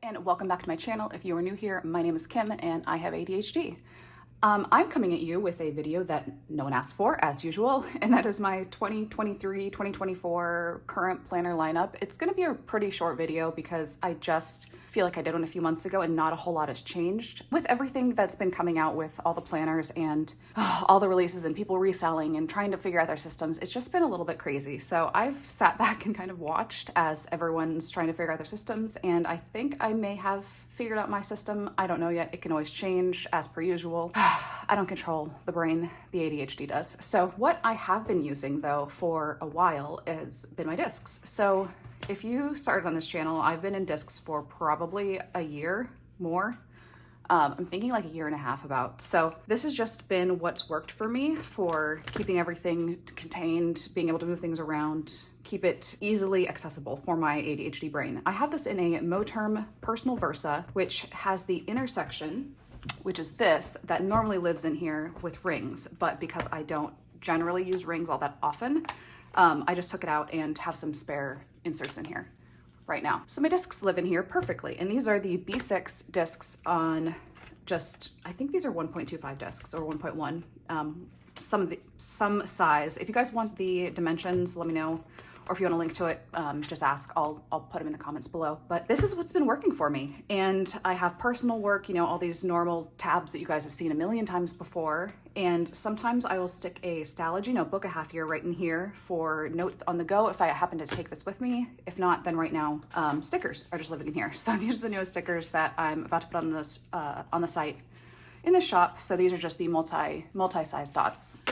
And welcome back to my channel. If you are new here, my name is Kim and I have ADHD. I'm coming at you with a video that no one asked for, as usual, and that is my 2023-2024 current planner lineup. It's going to be a pretty short video because I just feel like I did one a few months ago and not a whole lot has changed. With everything that's been coming out with all the planners and all the releases and people reselling and trying to figure out their systems, it's just been a little bit crazy. So I've sat back and kind of watched as everyone's trying to figure out their systems, and I think I may have figured out my system. I don't know yet. It can always change as per usual. I don't control the brain, the ADHD does. So what I have been using though for a while has been my discs. So if you started on this channel, I've been in discs for probably a year more. I'm thinking like a year and a half about. So this has just been what's worked for me for keeping everything contained, being able to move things around, keep it easily accessible for my ADHD brain. I have this in a Moterm Personal Versa, which has the intersection, which is this, that normally lives in here with rings, but because I don't generally use rings all that often, I just took it out and have some spare inserts in here right now. So my discs live in here perfectly. And these are the B6 discs on just, I think these are 1.25 discs or 1.1, some size. If you guys want the dimensions, let me know. Or if you want to link to it, just ask. I'll put them in the comments below. But this is what's been working for me. And I have personal work, you know, all these normal tabs that you guys have seen a million times before. And sometimes I will stick a Stalogy notebook, a half year, right in here for notes on the go if I happen to take this with me. If not, then right now, stickers are just living in here. So these are the newest stickers that I'm about to put on this on the site in the shop. So these are just the multi-size dots.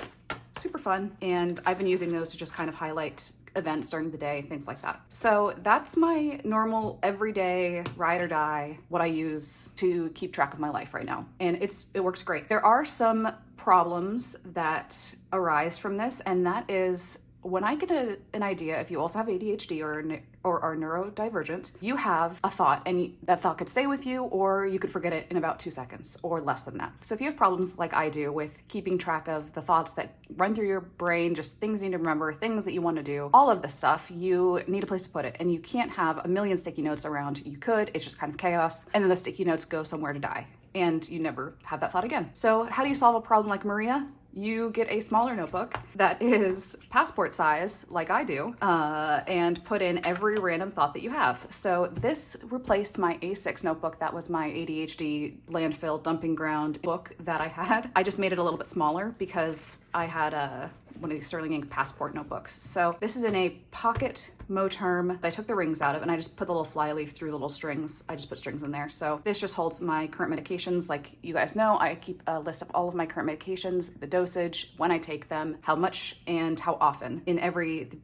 Super fun. And I've been using those to just kind of highlight events during the day, things like that. So that's my normal everyday ride or die, what I use to keep track of my life right now. And it works great. There are some problems that arise from this, and that is when I get an idea, if you also have ADHD or are neurodivergent, you have a thought and that thought could stay with you, or you could forget it in about 2 seconds or less than that. So if you have problems like I do with keeping track of the thoughts that run through your brain, just things you need to remember, things that you want to do, all of this stuff, you need a place to put it. And you can't have a million sticky notes around. You could, it's just kind of chaos. And then the sticky notes go somewhere to die and you never have that thought again. So how do you solve a problem like Maria? You get a smaller notebook that is passport size, like I do, and put in every random thought that you have. So this replaced my A6 notebook. That was my ADHD landfill dumping ground book that I had. I just made it a little bit smaller because I had one of these Sterling Ink passport notebooks. So this is in a pocket Moterm that I took the rings out of, and I just put the little fly leaf through the little strings. I just put strings in there. So this just holds my current medications. Like you guys know, I keep a list of all of my current medications, the dosage, when I take them, how much and how often in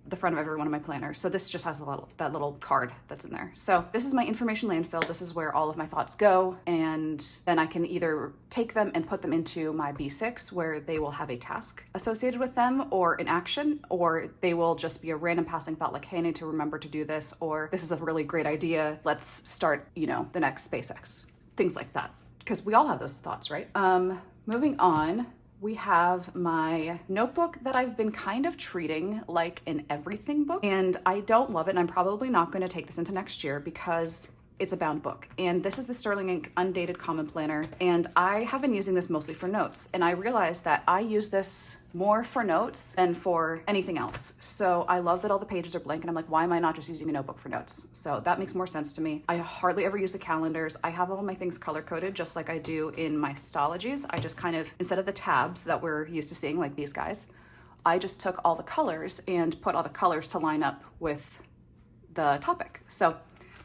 the front of every one of my planners. So this just has that little card that's in there. So this is my information landfill. This is where all of my thoughts go. And then I can either take them and put them into my B6 where they will have a task associated with them or an action, or they will just be a random passing thought like, hey, I need to remember to do this, or this is a really great idea. Let's start, the next SpaceX, things like that. Because we all have those thoughts, right? Moving on, we have my notebook that I've been kind of treating like an everything book, and I don't love it. And I'm probably not going to take this into next year because it's a bound book. And this is the Sterling Ink Undated Common Planner. And I have been using this mostly for notes. And I realized that I use this more for notes than for anything else. So I love that all the pages are blank and I'm like, why am I not just using a notebook for notes? So that makes more sense to me. I hardly ever use the calendars. I have all my things color coded just like I do in my Stalogies. I just kind of, instead of the tabs that we're used to seeing like these guys, I just took all the colors and put all the colors to line up with the topic. So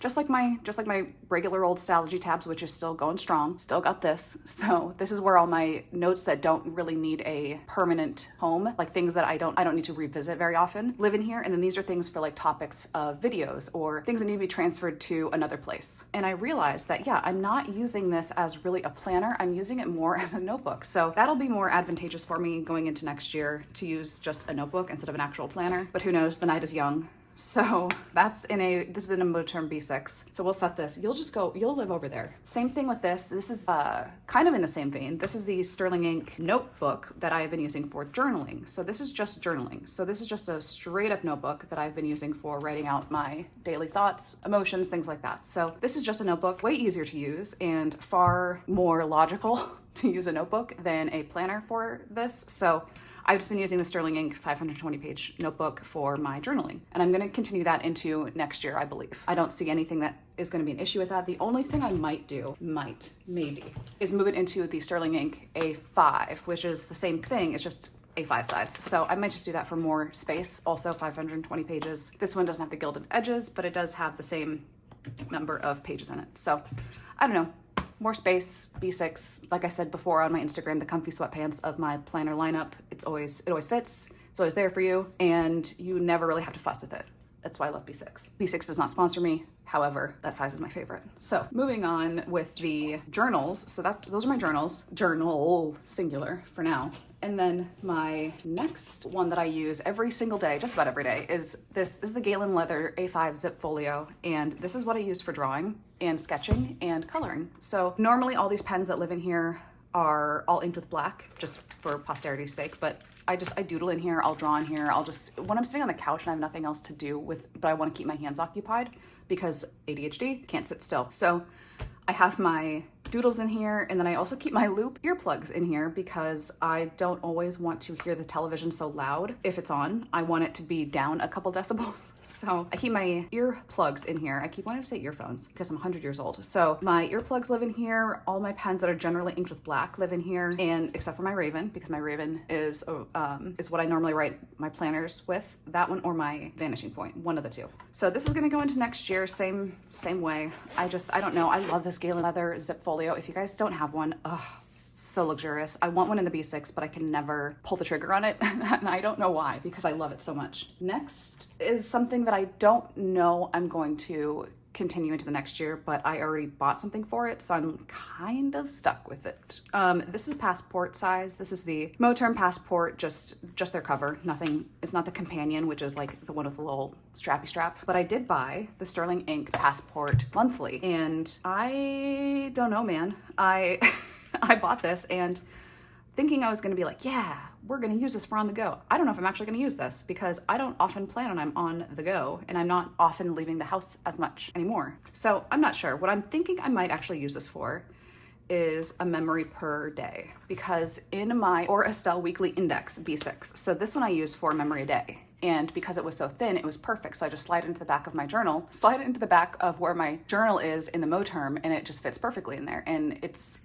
just like my regular old Stalogy tabs, which is still going strong, still got this. So this is where all my notes that don't really need a permanent home, like things that I don't need to revisit very often, live in here. And then these are things for like topics of videos or things that need to be transferred to another place. And I realized that, yeah, I'm not using this as really a planner. I'm using it more as a notebook. So that'll be more advantageous for me going into next year to use just a notebook instead of an actual planner. But who knows, the night is young. So this is in a Moterm B6. So we'll set this. You'll live over there. Same thing with this. This is kind of in the same vein. This is the Sterling Ink notebook that I've been using for journaling. So this is just journaling. So this is just a straight up notebook that I've been using for writing out my daily thoughts, emotions, things like that. So this is just a notebook, way easier to use and far more logical to use a notebook than a planner for this. So I've just been using the Sterling Ink 520 page notebook for my journaling. And I'm gonna continue that into next year, I believe. I don't see anything that is gonna be an issue with that. The only thing I might do, maybe, is move it into the Sterling Ink A5, which is the same thing, it's just A5 size. So I might just do that for more space. Also 520 pages. This one doesn't have the gilded edges, but it does have the same number of pages in it. So I don't know. More space, B6. Like I said before on my Instagram, the comfy sweatpants of my planner lineup. It always fits. It's always there for you, and you never really have to fuss with it. That's why I love B6. B6 does not sponsor me. However, that size is my favorite. So moving on with the journals. So those are my journals. Journal singular for now. And then my next one that I use every single day, just about every day, is this. This is the Galen Leather A5 Zip Folio. And this is what I use for drawing and sketching and coloring. So normally all these pens that live in here are all inked with black, just for posterity's sake. But I doodle in here, I'll draw in here. When I'm sitting on the couch and I have nothing else to do but I want to keep my hands occupied because ADHD, can't sit still. So I have my doodles in here, and then I also keep my loop earplugs in here because I don't always want to hear the television so loud if it's on. I want it to be down a couple decibels. So I keep my earplugs in here. I keep wanting to say earphones because I'm 100 years old. So my earplugs live in here. All my pens that are generally inked with black live in here, and except for my Raven, because my Raven is what I normally write my planners with. That one or my Vanishing Point, one of the two. So this is gonna go into next year, same way. I don't know. I love this Galen Leather Zip Folio. If you guys don't have one, so luxurious. I want one in the B6, but I can never pull the trigger on it. And I don't know why, because I love it so much. Next is something that I don't know I'm going to continue into the next year, but I already bought something for it, so I'm kind of stuck with it. This is passport size. This is the Moterm Passport, just their cover. Nothing, it's not the companion, which is like the one with the little strappy strap. But I did buy the Sterling Ink Passport monthly, and I don't know, man. I bought this and thinking I was gonna be like, yeah, we're gonna use this for on the go. I don't know if I'm actually gonna use this because I don't often plan when I'm on the go, and I'm not often leaving the house as much anymore. So I'm not sure. What I'm thinking I might actually use this for is a memory per day, because in my Or Estelle Weekly Index B6, so this one I use for memory a day. And because it was so thin, it was perfect. So I just slide it into the back of my journal, slide it into the back of where my journal is in the Moterm, and it just fits perfectly in there. And it's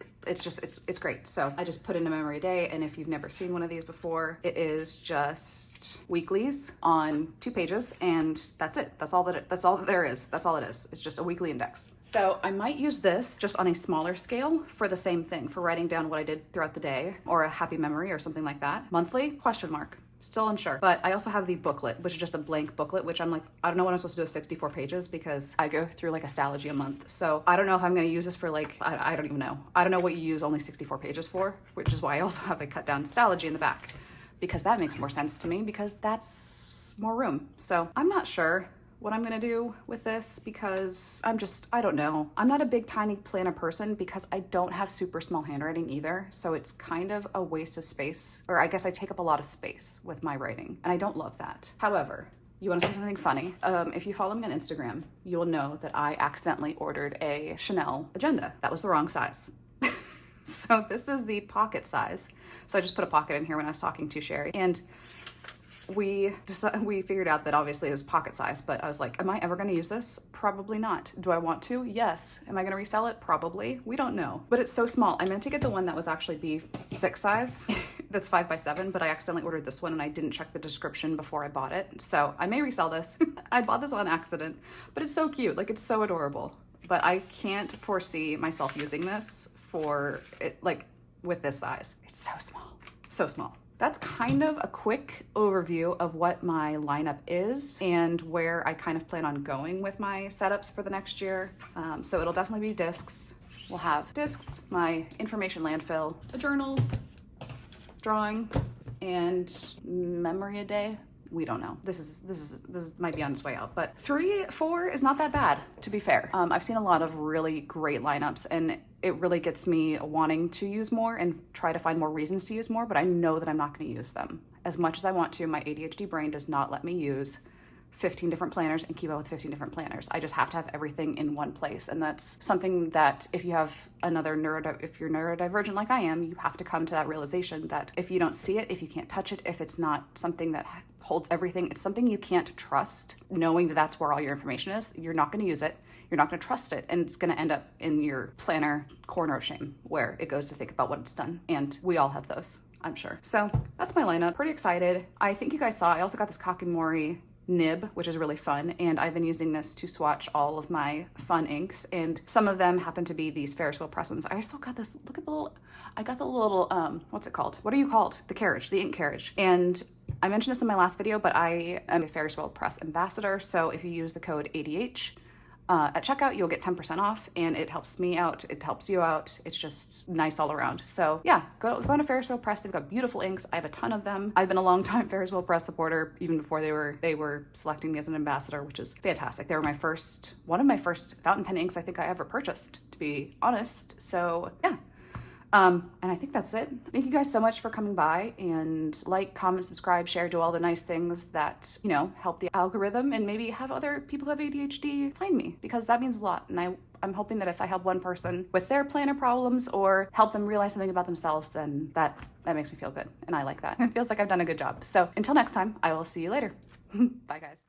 great. So I just put in a memory a day. And if you've never seen one of these before, it is just weeklies on 2 pages, and that's it. That's all that there is. That's all it is. It's just a weekly index. So I might use this just on a smaller scale for the same thing, for writing down what I did throughout the day, or a happy memory or something like that. Monthly? Question mark. Still unsure. But I also have the booklet, which is just a blank booklet, which I'm like, I don't know what I'm supposed to do with 64 pages because I go through like a Stalogy a month. So I don't know if I'm going to use this for like, I don't even know. I don't know what you use only 64 pages for, which is why I also have a cut down Stalogy in the back, because that makes more sense to me because that's more room. So I'm not sure what I'm gonna do with this because I don't know. I'm not a big tiny planner person because I don't have super small handwriting either. So it's kind of a waste of space, or I guess I take up a lot of space with my writing, and I don't love that. However, you wanna see something funny? If you follow me on Instagram, you will know that I accidentally ordered a Chanel agenda. That was the wrong size. So this is the pocket size. So I just put a pocket in here when I was talking to Sherry, and we figured out that obviously it was pocket size, but I was like, am I ever gonna use this? Probably not. Do I want to? Yes. Am I gonna resell it? Probably. We don't know. But it's so small. I meant to get the one that was actually B6 size. That's 5x7, but I accidentally ordered this one and I didn't check the description before I bought it. So I may resell this. I bought this on accident, but it's so cute. Like, it's so adorable. But I can't foresee myself using this for it, like with this size. It's so small, so small. That's kind of a quick overview of what my lineup is and where I kind of plan on going with my setups for the next year. So it'll definitely be discs. We'll have discs, my information landfill, a journal, drawing, and memory a day. we don't know. This might be on its way out, but 3, 4 is not that bad, to be fair. I've seen a lot of really great lineups, and it really gets me wanting to use more and try to find more reasons to use more, but I know that I'm not going to use them. As much as I want to, my ADHD brain does not let me use 15 different planners and keep up with 15 different planners. I just have to have everything in one place. And that's something that if you have if you're neurodivergent like I am, you have to come to that realization that if you don't see it, if you can't touch it, if it's not something that holds everything, it's something you can't trust, knowing that that's where all your information is, you're not going to use it. You're not going to trust it, and it's going to end up in your planner corner of shame where it goes to think about what it's done. And we all have those, I'm sure. So that's my lineup. Pretty excited. I think you guys saw, I also got this Kakimori nib, which is really fun, and I've been using this to swatch all of my fun inks, and some of them happen to be these Ferris wheel press ones. I still got this, look at the little, I got the little, what's it called? What are you called? The carriage, the ink carriage. And I mentioned this in my last video, but I am a Ferris wheel press ambassador, so if you use the code ADH, at checkout, you'll get 10% off, and it helps me out. It helps you out. It's just nice all around. So yeah, go to Ferris Wheel Press. They've got beautiful inks. I have a ton of them. I've been a long time Ferris Wheel Press supporter, even before they were selecting me as an ambassador, which is fantastic. They were one of my first fountain pen inks I think I ever purchased, to be honest. So yeah. And I think that's it. Thank you guys so much for coming by, and like, comment, subscribe, share, do all the nice things that, you know, help the algorithm and maybe have other people who have ADHD find me, because that means a lot. And I'm hoping that if I help one person with their planner problems or help them realize something about themselves, then that makes me feel good. And I like that. It feels like I've done a good job. So until next time, I will see you later. Bye guys.